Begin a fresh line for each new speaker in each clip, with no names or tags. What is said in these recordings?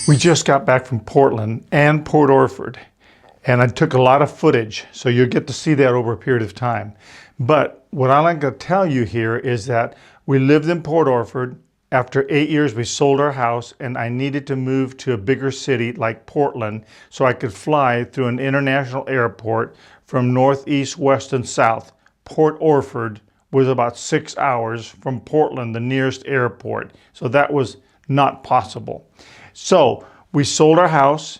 We just got back from Portland and Port Orford, and I took a lot of footage, so you'll get to see that over a period of time. But what I like to tell you here is that we lived in Port Orford. After 8 years, we sold our house, and I needed to move to a bigger city like Portland so I could fly through an international airport from north, east, west, and south. Port Orford was about 6 hours from Portland, the nearest airport. So that was not possible. So we sold our house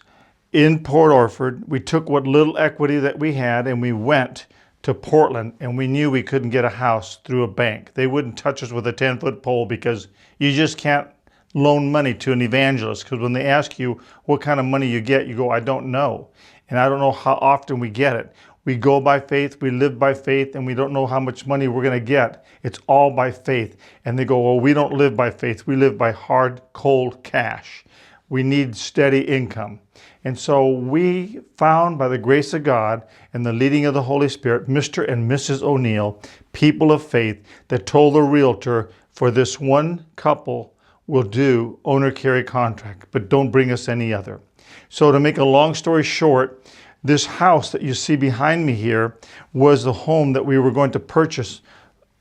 in Port Orford. We took what little equity that we had and we went to Portland, and we knew we couldn't get a house through a bank. They wouldn't touch us with a 10-foot pole because you just can't loan money to an evangelist, because when they ask you what kind of money you get, you go, I don't know. And I don't know how often we get it. We go by faith, we live by faith, and we don't know how much money we're going to get. It's all by faith. And they go, well, we don't live by faith. We live by hard, cold cash. We need steady income. And so we found, by the grace of God and the leading of the Holy Spirit, Mr. and Mrs. O'Neill, people of faith, that told the realtor, for this one couple will do owner-carry contract, but don't bring us any other. So to make a long story short, this house that you see behind me here was the home that we were going to purchase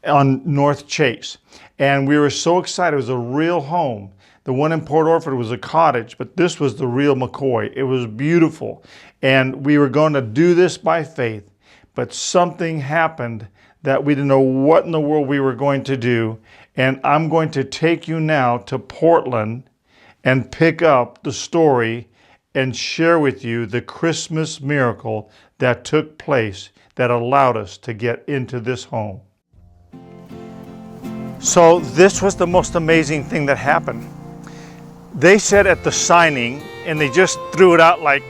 on North Chase. And we were so excited. It was a real home. The one in Port Orford was a cottage, but this was the real McCoy. It was beautiful. And we were going to do this by faith, but something happened that we didn't know what in the world we were going to do. And I'm going to take you now to Portland and pick up the story and share with you the Christmas miracle that took place that allowed us to get into this home. So this was the most amazing thing that happened. They said at the signing, and they just threw it out like,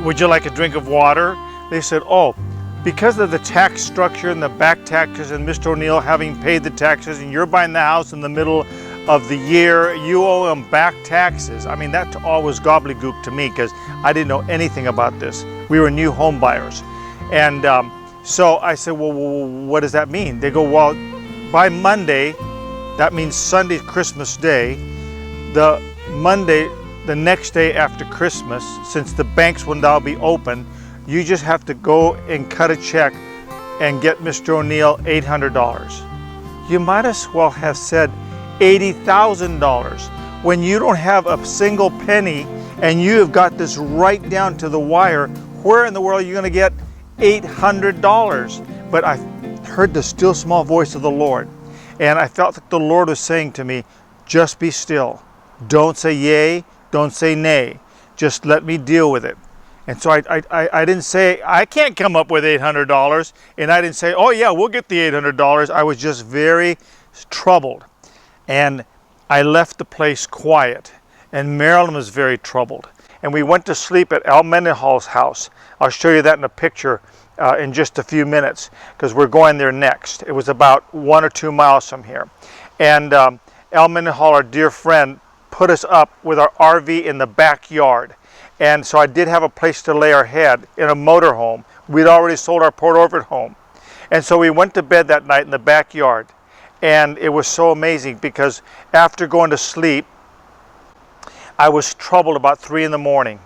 would you like a drink of water? They said, oh, because of the tax structure and the back taxes and Mr. O'Neill having paid the taxes and you're buying the house in the middle of the year, you owe them back taxes. I mean, that all was gobbledygook to me because I didn't know anything about this. We were new home buyers. And so I said, well, what does that mean? They go, well, by Monday, that means Sunday, Christmas Day, the Monday, the next day after Christmas, since the banks will now be open, you just have to go and cut a check and get Mr. O'Neill $800. You might as well have said $80,000 when you don't have a single penny and you have got this right down to the wire. Where in the world are you going to get $800? But I heard the still small voice of the Lord, and I felt that the Lord was saying to me, just be still. Don't say yay, don't say nay. Just let me deal with it. And so I didn't say, I can't come up with $800. And I didn't say, oh yeah, we'll get the $800. I was just very troubled. And I left the place quiet. And Marilyn was very troubled. And we went to sleep at Al Mendenhall's house. I'll show you that in a picture in just a few minutes, because we're going there next. It was about 1 or 2 miles from here. And Al Mendenhall, our dear friend, put us up with our RV in the backyard. And so I did have a place to lay our head in a motorhome. We'd already sold our Port Orford home. And so we went to bed that night in the backyard. And it was so amazing because after going to sleep, I was troubled about 3 in the morning.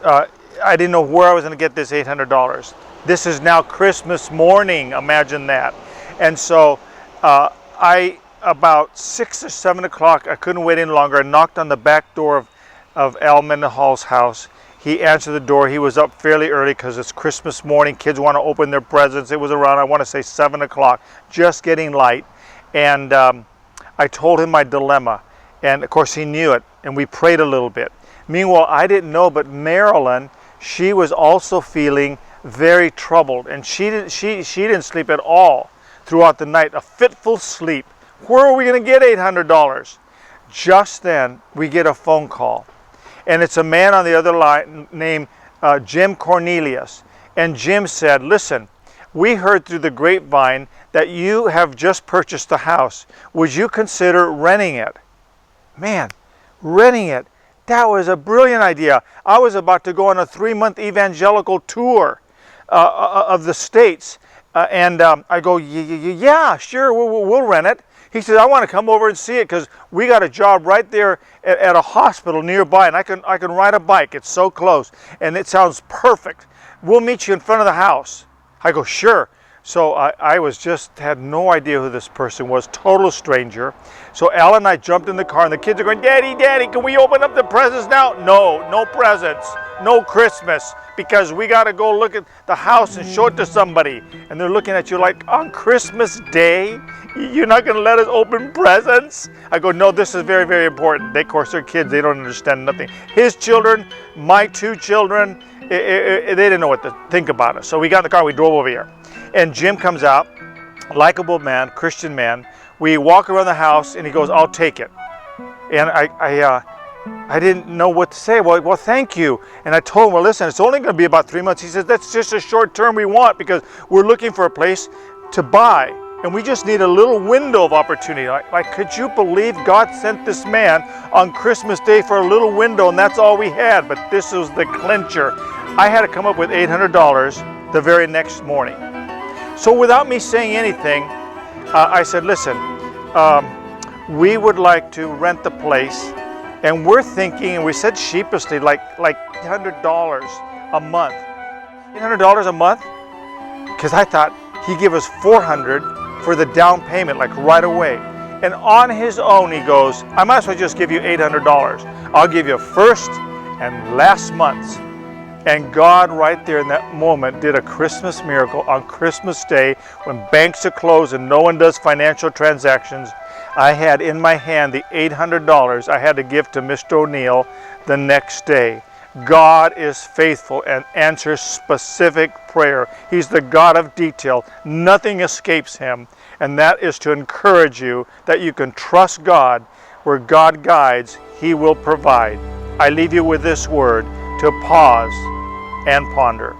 I didn't know where I was going to get this $800. This is now Christmas morning, imagine that. And so about 6 or 7 o'clock, I couldn't wait any longer. I knocked on the back door of Al Mendenhall's house. He answered the door. He was up fairly early because it's Christmas morning. Kids want to open their presents. It was around, I want to say 7 o'clock, just getting light. And I told him my dilemma. And of course he knew it. And we prayed a little bit. Meanwhile, I didn't know, but Marilyn, she was also feeling very troubled. And she didn't sleep at all throughout the night, a fitful sleep. Where are we going to get $800? Just then, we get a phone call. And it's a man on the other line named Jim Cornelius. And Jim said, listen, we heard through the grapevine that you have just purchased a house. Would you consider renting it? Man, renting it. That was a brilliant idea. I was about to go on a 3-month evangelical tour of the States.
I go, yeah, sure, we'll rent it. He says, I want to come over and see it because we got a job right there at a hospital nearby, and I can ride a bike. It's so close, and it sounds perfect. We'll meet you in front of the house. I go, sure. So I had no idea who this person was, total stranger. So Al and I jumped in the car, and the kids are going, Daddy, Daddy, can we open up the presents now? No, no presents, no Christmas, because we got to go look at the house and show it to somebody. And they're looking at you like, on Christmas Day, you're not going to let us open presents? I go, no, this is very, very important. They, of course, they're kids. They don't understand nothing. His children, my 2 children, they didn't know what to think about us. So we got in the car, we drove over here. And Jim comes out, likable man, Christian man. We walk around the house, and he goes, I'll take it. And I didn't know what to say. Well, thank you. And I told him, well, listen, it's only going to be about 3 months. He says, that's just a short term we want because we're looking for a place to buy. And we just need a little window of opportunity. Like, could you believe God sent this man on Christmas Day for a little window, and that's all we had? But this was the clincher. I had to come up with $800 the very next morning. So without me saying anything, I said, listen, we would like to rent the place, and we're thinking, and we said sheepishly, like $800 a month. $800 a month? Because I thought he'd give us $400 for the down payment, like right away. And on his own, he goes, I might as well just give you $800. I'll give you first and last month's. And God right there in that moment did a Christmas miracle on Christmas Day when banks are closed and no one does financial transactions. I had in my hand the $800 I had to give to Mr. O'Neill the next day. God is faithful and answers specific prayer. He's the God of detail. Nothing escapes him. And that is to encourage you that you can trust God. Where God guides, he will provide. I leave you with this word to pause and ponder.